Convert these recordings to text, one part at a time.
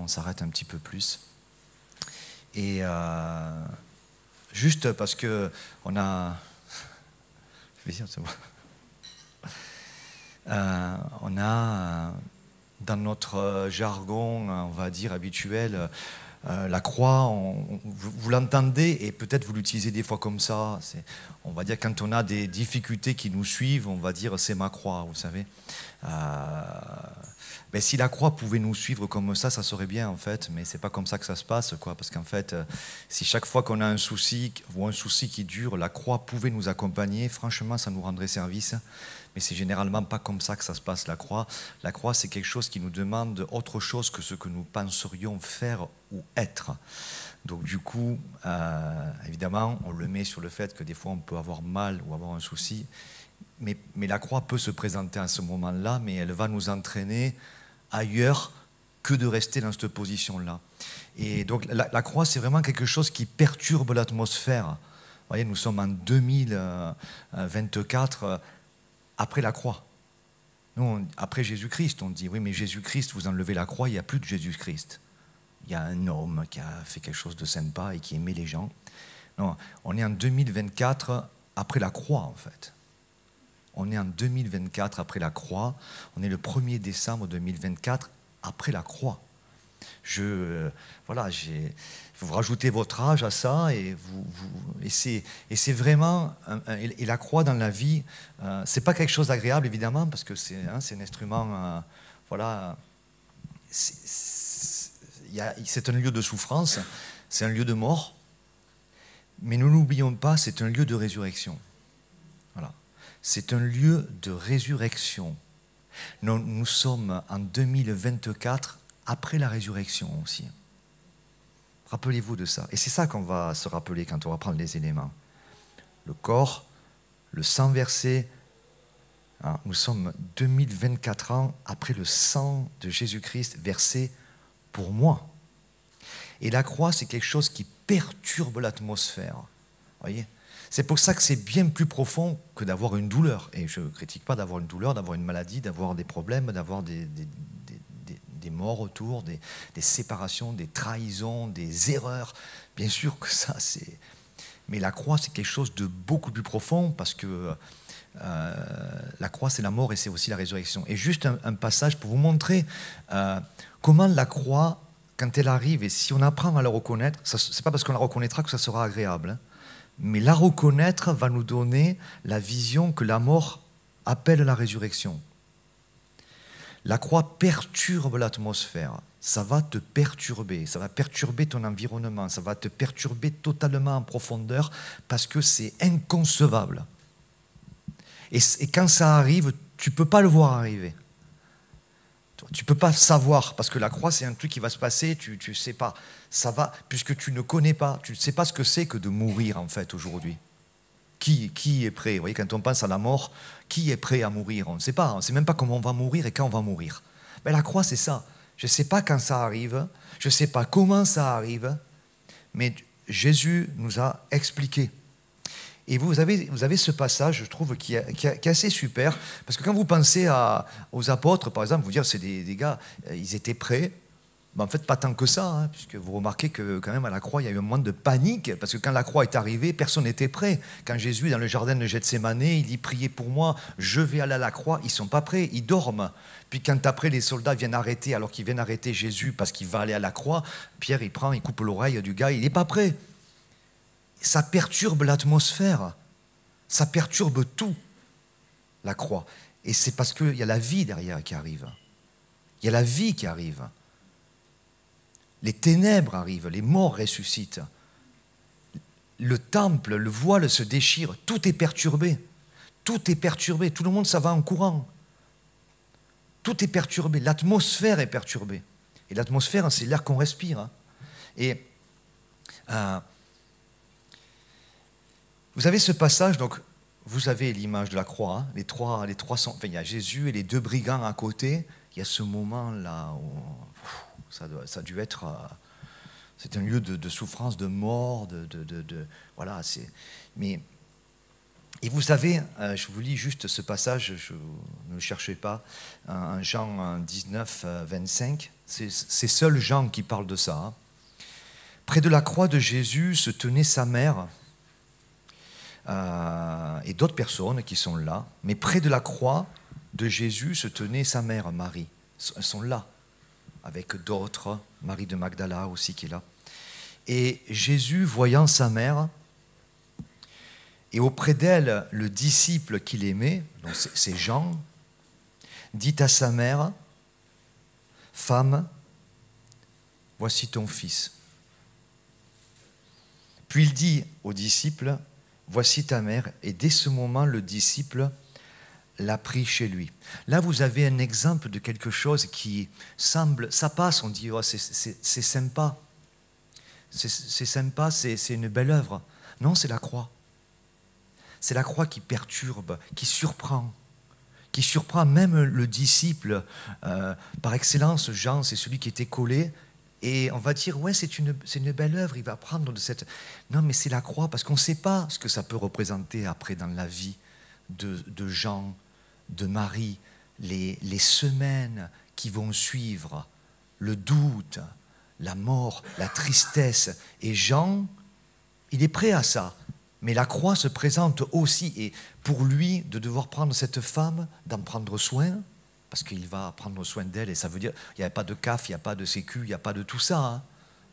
on s'arrête un petit peu plus. Et juste parce que on a... on a dans notre jargon, on va dire habituel, la croix, vous l'entendez et peut-être vous l'utilisez des fois comme ça. On va dire quand on a des difficultés qui nous suivent, on va dire c'est ma croix, vous savez. Ben, si la croix pouvait nous suivre comme ça serait bien en fait, mais c'est pas comme ça que ça se passe, quoi. Parce qu'en fait, si chaque fois qu'on a un souci ou un souci qui dure, la croix pouvait nous accompagner, franchement, ça nous rendrait service. Mais c'est généralement pas comme ça que ça se passe, la croix. La croix, c'est quelque chose qui nous demande autre chose que ce que nous penserions faire ou être. Donc du coup, évidemment, on le met sur le fait que des fois on peut avoir mal ou avoir un souci, mais la croix peut se présenter à ce moment-là, mais elle va nous entraîner ailleurs que de rester dans cette position-là. Et donc la croix, c'est vraiment quelque chose qui perturbe l'atmosphère. Vous voyez, nous sommes en 2024, après la croix. Nous, après Jésus-Christ, on dit, oui, mais Jésus-Christ, vous enlevez la croix, il n'y a plus de Jésus-Christ. Il y a un homme qui a fait quelque chose de sympa et qui aimait les gens. Non, on est en 2024 après la croix, en fait. On est en 2024 après la croix. On est le 1er décembre 2024 après la croix. Voilà, vous rajoutez votre âge à ça et c'est vraiment et la croix dans la vie, c'est pas quelque chose d'agréable évidemment parce que c'est un instrument, voilà, c'est un lieu de souffrance, c'est un lieu de mort, mais nous n'oublions pas, c'est un lieu de résurrection. Voilà, c'est un lieu de résurrection. Nous sommes en 2024 après la résurrection aussi. Rappelez-vous de ça. Et c'est ça qu'on va se rappeler quand on va prendre les éléments. Le corps, le sang versé. Nous sommes 2024 ans après le sang de Jésus-Christ versé pour moi. Et la croix, c'est quelque chose qui perturbe l'atmosphère. Voyez ? C'est pour ça que c'est bien plus profond que d'avoir une douleur. Et je ne critique pas d'avoir une douleur, d'avoir une maladie, d'avoir des problèmes, d'avoir des morts autour, des séparations, des trahisons, des erreurs. Bien sûr que ça, c'est... Mais la croix, c'est quelque chose de beaucoup plus profond parce que la croix, c'est la mort et c'est aussi la résurrection. Et juste un passage pour vous montrer comment la croix, quand elle arrive, et si on apprend à la reconnaître, ce n'est pas parce qu'on la reconnaîtra que ça sera agréable, hein, mais la reconnaître va nous donner la vision que la mort appelle la résurrection. La croix perturbe l'atmosphère, ça va te perturber, ça va perturber ton environnement, ça va te perturber totalement en profondeur parce que c'est inconcevable. Et quand ça arrive, tu ne peux pas le voir arriver. Tu ne peux pas savoir, parce que la croix, c'est un truc qui va se passer, tu ne sais pas. Ça va, puisque tu ne connais pas, tu ne sais pas ce que c'est que de mourir, en fait, aujourd'hui. Qui est prêt? Vous voyez, quand on pense à la mort, qui est prêt à mourir? On ne sait pas, on ne sait même pas comment on va mourir et quand on va mourir. Mais la croix, c'est ça. Je ne sais pas quand ça arrive, je ne sais pas comment ça arrive, mais Jésus nous a expliqué. Et vous avez ce passage, je trouve, qui est assez super, parce que quand vous pensez aux apôtres, par exemple, vous dire c'est des gars, ils étaient prêts. Ben en fait, pas tant que ça, hein, puisque vous remarquez que quand même à la croix, il y a eu un moment de panique, parce que quand la croix est arrivée, personne n'était prêt. Quand Jésus, dans le jardin de Gethsémane, il dit « Priez pour moi, je vais aller à la croix », ils ne sont pas prêts, ils dorment. Puis quand après les soldats viennent arrêter, alors qu'ils viennent arrêter Jésus parce qu'il va aller à la croix, Pierre, il coupe l'oreille du gars, il n'est pas prêt. Ça perturbe l'atmosphère, ça perturbe tout, la croix. Et c'est parce qu'il y a la vie derrière qui arrive. Il y a la vie qui arrive. Les ténèbres arrivent, les morts ressuscitent. Le temple, le voile se déchire, tout est perturbé. Tout est perturbé, tout le monde ça va en courant. Tout est perturbé, l'atmosphère est perturbée. Et l'atmosphère, c'est l'air qu'on respire. Hein. Et vous avez ce passage, donc vous avez l'image de la croix, hein, les trois sont, enfin, il y a Jésus et les deux brigands à côté. Il y a ce moment-là où ça a dû être, c'est un lieu de souffrance, de mort, voilà. Mais Et vous savez, je vous lis juste ce passage, ne le cherchez pas, en Jean 19, 25, c'est seul Jean qui parle de ça. Hein. Près de la croix de Jésus se tenait sa mère et d'autres personnes qui sont là, mais près de la croix de Jésus se tenait sa mère, Marie. Elles sont là, avec d'autres, Marie de Magdala aussi qui est là. Et Jésus, voyant sa mère, et auprès d'elle, le disciple qu'il aimait, donc c'est Jean, dit à sa mère, « Femme, voici ton fils. » Puis il dit au disciple, « Voici ta mère. » Et dès ce moment, le disciple l'a pris chez lui. Là, vous avez un exemple de quelque chose qui semble, ça passe, on dit, oh, c'est sympa. C'est sympa, c'est une belle œuvre. Non, c'est la croix. C'est la croix qui perturbe, qui surprend même le disciple. Par excellence, Jean, c'est celui qui était collé. Et on va dire, ouais, c'est une belle œuvre, il va prendre de cette... Non, mais c'est la croix, parce qu'on ne sait pas ce que ça peut représenter après dans la vie de Jean, de Marie, les semaines qui vont suivre, le doute, la mort, la tristesse. Et Jean, il est prêt à ça. Mais la croix se présente aussi, et pour lui, de devoir prendre cette femme, d'en prendre soin, parce qu'il va prendre soin d'elle, et ça veut dire, il n'y a pas de CAF, il n'y a pas de sécu, il n'y a pas de tout ça. Hein.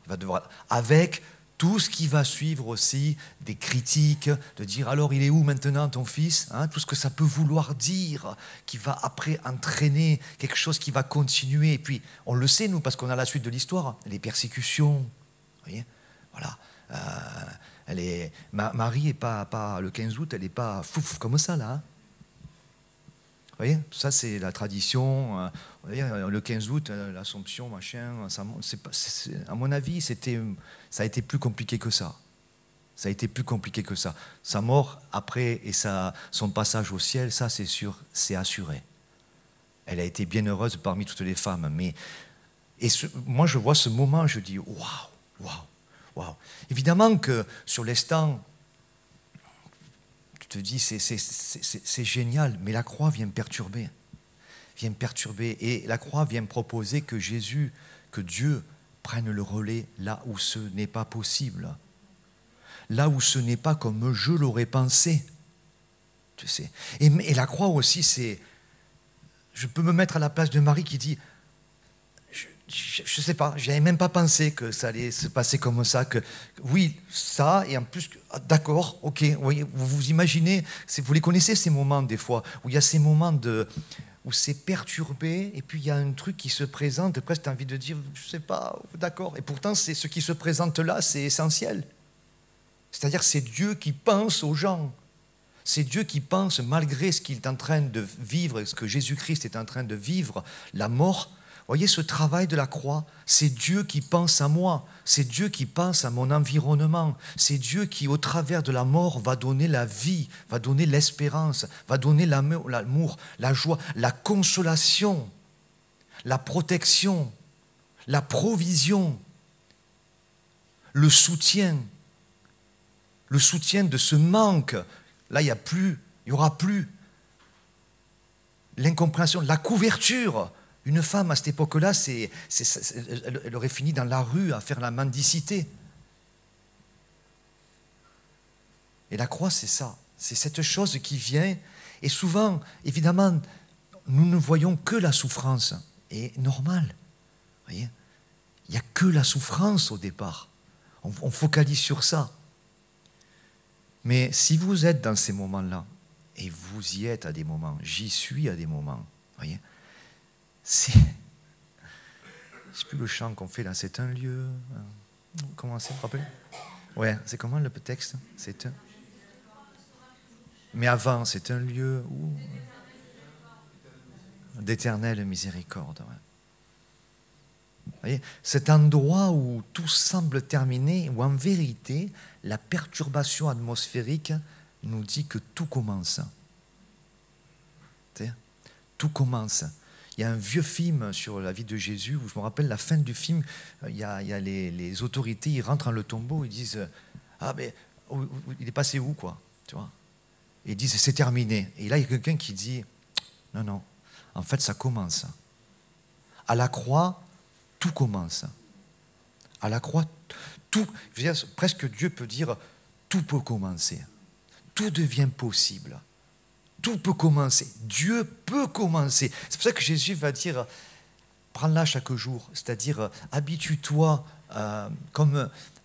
Il va devoir, avec tout ce qui va suivre aussi, des critiques, de dire, alors il est où maintenant ton fils, hein, tout ce que ça peut vouloir dire, qui va après entraîner quelque chose qui va continuer. Et puis, on le sait, nous, parce qu'on a la suite de l'histoire, les persécutions, vous voyez, voilà. Marie n'est pas le 15 août, elle n'est pas fouf comme ça, là. Hein. Vous voyez, ça c'est la tradition. Le 15 août, l'Assomption, machin, à mon avis, ça a été plus compliqué que ça. Ça a été plus compliqué que ça. Sa mort, après, et son passage au ciel, ça c'est sûr, c'est assuré. Elle a été bien heureuse parmi toutes les femmes. Moi, je vois ce moment, je dis, waouh, waouh, waouh. Évidemment que sur l'instant, te dis c'est génial, mais la croix vient me perturber. Et la croix vient me proposer que Jésus, que Dieu prenne le relais là où ce n'est pas possible. Là où ce n'est pas comme je l'aurais pensé. Tu sais. Et la croix aussi, c'est... Je peux me mettre à la place de Marie qui dit... Je ne sais pas, je n'avais même pas pensé que ça allait se passer comme ça, que oui, ça, et en plus, d'accord, ok, oui, vous imaginez, vous les connaissez ces moments des fois, où il y a ces moments où c'est perturbé, et puis il y a un truc qui se présente, presque tu as envie de dire, je ne sais pas, d'accord, et pourtant ce qui se présente là, c'est essentiel. C'est-à-dire c'est Dieu qui pense aux gens, c'est Dieu qui pense, malgré ce qu'il est en train de vivre, ce que Jésus-Christ est en train de vivre, la mort. Voyez, ce travail de la croix, c'est Dieu qui pense à moi, c'est Dieu qui pense à mon environnement, c'est Dieu qui, au travers de la mort, va donner la vie, va donner l'espérance, va donner l'amour, la joie, la consolation, la protection, la provision, le soutien de ce manque. Là, il n'y aura plus l'incompréhension, la couverture. Une femme, à cette époque-là, elle aurait fini dans la rue à faire la mendicité. Et la croix, c'est ça. C'est cette chose qui vient. Et souvent, évidemment, nous ne voyons que la souffrance. Et normal. Vous voyez, il n'y a que la souffrance au départ. On focalise sur ça. Mais si vous êtes dans ces moments-là, et vous y êtes à des moments, j'y suis à des moments, vous voyez, je ne sais plus le chant qu'on fait là, c'est un lieu. Comment c'est, vous vous rappelez? Ouais, c'est comment le texte? Mais avant, c'est un lieu où d'éternelle miséricorde. Ouais. Vous voyez, cet endroit où tout semble terminé, où en vérité, la perturbation atmosphérique nous dit que tout commence. Tout commence. Il y a un vieux film sur la vie de Jésus où je me rappelle la fin du film, il y a les autorités, ils rentrent dans le tombeau, ils disent « Ah, mais il est passé où, quoi ?» Tu vois. et disent c'est terminé. Et là, il y a quelqu'un qui dit non, non, en fait, ça commence. À la croix, tout commence. À la croix, tout, je veux dire, presque Dieu peut dire tout peut commencer. Tout devient possible. Tout peut commencer. Dieu peut commencer. C'est pour ça que Jésus va dire prends-la chaque jour, c'est-à-dire habitue-toi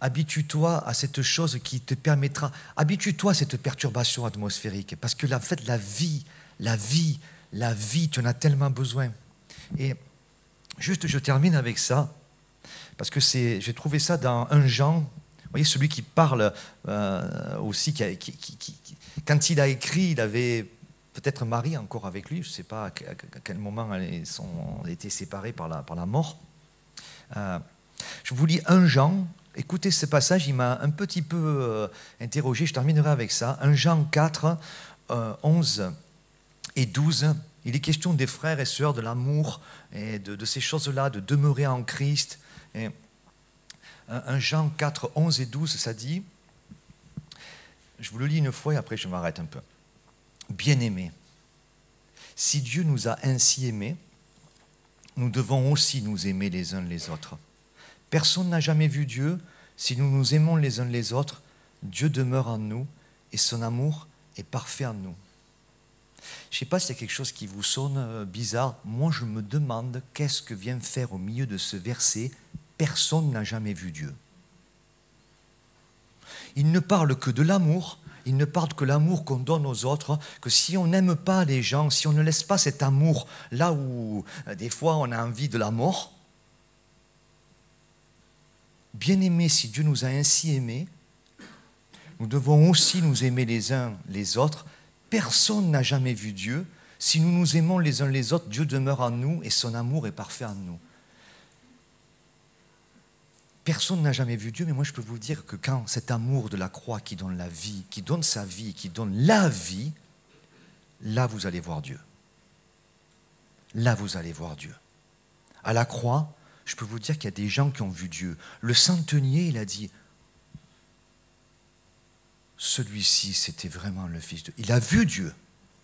habitue-toi à cette chose qui te permettra, habitue-toi à cette perturbation atmosphérique, parce que en fait la vie, tu en as tellement besoin. Et juste, je termine avec ça, parce que j'ai trouvé ça dans 1 Jean, vous voyez, celui qui parle aussi, quand il a écrit, il avait peut-être Marie encore avec lui, je ne sais pas à quel moment elles ont été séparées par la mort. Je vous lis 1 Jean, écoutez ce passage, il m'a un petit peu interrogé, je terminerai avec ça. 1 Jean 4, 11 et 12, il est question des frères et sœurs, de l'amour, et de ces choses-là, de demeurer en Christ. Et 1 Jean 4, 11 et 12, ça dit, je vous le lis une fois et après je m'arrête un peu. Bien-aimés, si Dieu nous a ainsi aimés, nous devons aussi nous aimer les uns les autres. Personne n'a jamais vu Dieu. Si nous nous aimons les uns les autres, Dieu demeure en nous et son amour est parfait en nous. Je ne sais pas si c'est quelque chose qui vous sonne bizarre. Moi, je me demande qu'est-ce que vient faire au milieu de ce verset. Personne n'a jamais vu Dieu. Il ne parle que de l'amour. Il ne parle que de l'amour qu'on donne aux autres, que si on n'aime pas les gens, si on ne laisse pas cet amour là où des fois on a envie de la mort, bien aimé, si Dieu nous a ainsi aimés, nous devons aussi nous aimer les uns les autres. Personne n'a jamais vu Dieu. Si nous nous aimons les uns les autres, Dieu demeure en nous et son amour est parfait en nous. Personne n'a jamais vu Dieu, mais moi je peux vous dire que quand cet amour de la croix qui donne la vie, qui donne sa vie, qui donne la vie, là vous allez voir Dieu. Là vous allez voir Dieu. À la croix, je peux vous dire qu'il y a des gens qui ont vu Dieu. Le centenier, il a dit, celui-ci c'était vraiment le Fils de Dieu. Il a vu Dieu.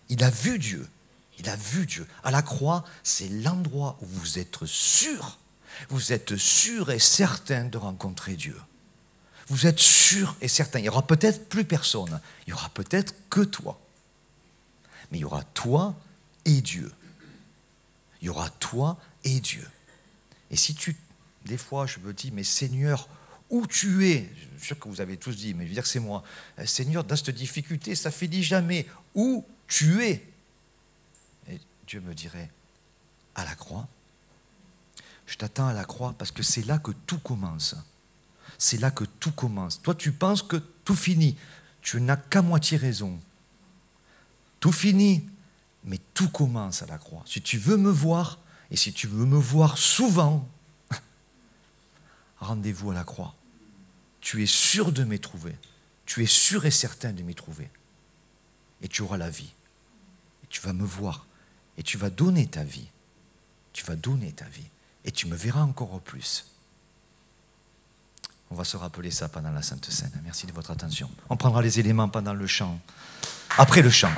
Il a vu Dieu. Il a vu Dieu. À la croix, c'est l'endroit où vous êtes sûr. Vous êtes sûr et certain de rencontrer Dieu. Vous êtes sûr et certain. Il n'y aura peut-être plus personne. Il n'y aura peut-être que toi. Mais il y aura toi et Dieu. Il y aura toi et Dieu. Et si des fois, je me dis, mais Seigneur, où tu es? Je suis sûr que vous avez tous dit, mais je veux dire que c'est moi. Seigneur, dans cette difficulté, ça finit jamais. Où tu es? Et Dieu me dirait, à la croix. Je t'attends à la croix parce que c'est là que tout commence. C'est là que tout commence. Toi, tu penses que tout finit. Tu n'as qu'à moitié raison. Tout finit, mais tout commence à la croix. Si tu veux me voir, et si tu veux me voir souvent, rendez-vous à la croix. Tu es sûr de m'y trouver. Tu es sûr et certain de m'y trouver. Et tu auras la vie. Et tu vas me voir. Et tu vas donner ta vie. Tu vas donner ta vie. Et tu me verras encore plus. On va se rappeler ça pendant la Sainte Seine. Merci de votre attention. On prendra les éléments pendant le chant. Après le chant.